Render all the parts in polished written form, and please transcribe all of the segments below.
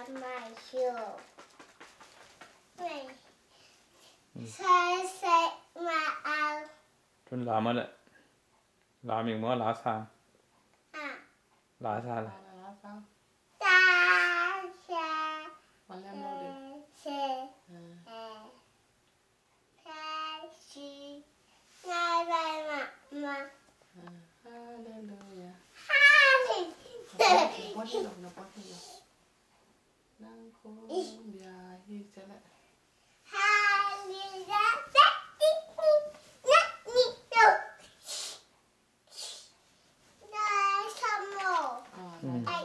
mà hiểu này sai mà ao Trôn lá mà đấy. Lá mình mua lá xa. Lá xa này. Lá sao? ta sa Còn em đâu được? se ta si ngay đây mà Hallelujah. ha thì Nó quát đi rồi. Năng khôn bia hi sẽ lại. ha đi ra tết nhắc nhị đâu nơi xong rồi ai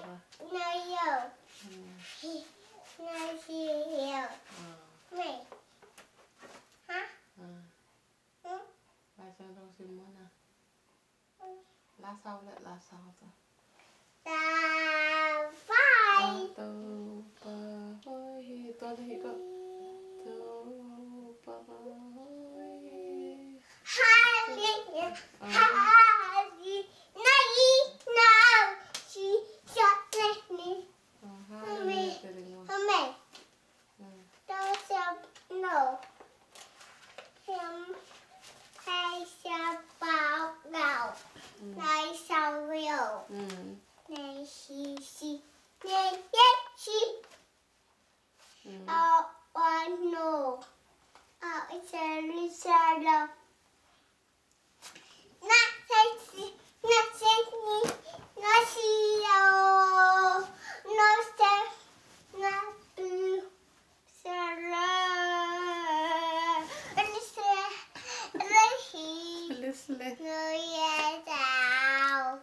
nơi giờ nơi gì hiểu mày hả Lá sao đâu xin muốn nào. Lá sau lại lá sau rồi. ta phải Tô pa hoi hi to hi có. Tô pa hoi. ha đi này nào chỉ cho này mày tao sẽ nổ xem hay sẽ bao gạo này sau rồi này xì này nhất xì no sẽ đi xa đâu na sẽ ni nó xì đâu nó sẽ na từ sẽ Listen. người giàu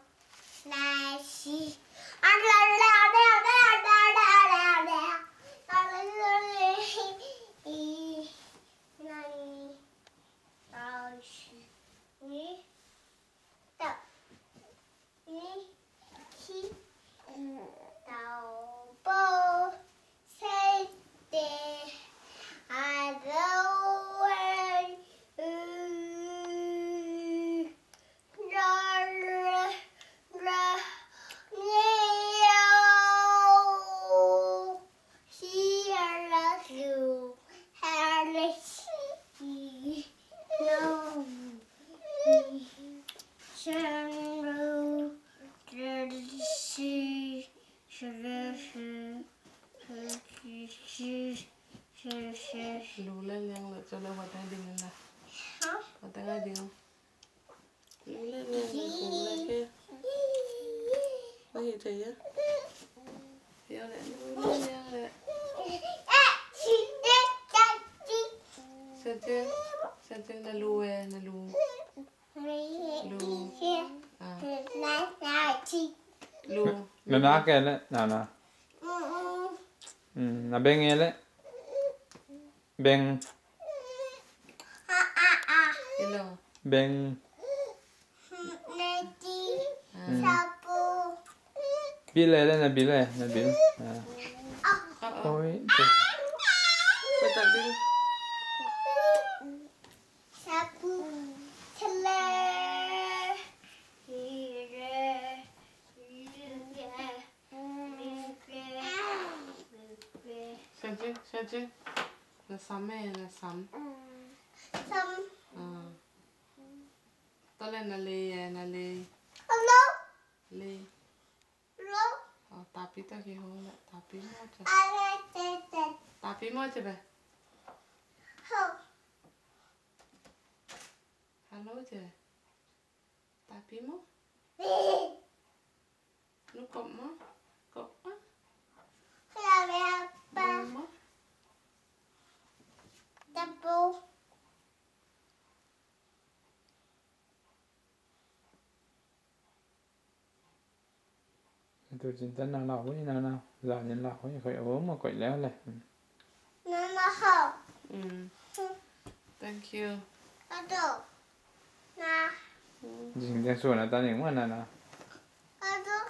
này xì Lú lên nhang lựa cho đâu vào tay đình này. Vào tay ai đình không? Lú lên nhang lựa cùng lên kia. Có gì thế á? Hiểu lại lú lên nhang lựa. Xem chưa là lù là lù. Lù. Lù. Nó ná cái đấy. Nào. Nó bên nghe đấy. Bên. Hello. Bên. Bile đấy là bile. Ôi. Phải tặng đi. Xem chứ là sắm này là sắm to lên là lê lê tapi ta khi hôm lại tapi mua chứ vậy hello chứ tapi mua nó cộng á Tôi chỉ tên nào với nào giờ nhìn nào với khỏi ốm mà khỏi léo này. nó hậu thank you na Dình ra xuồng là ta những mà nào Aduh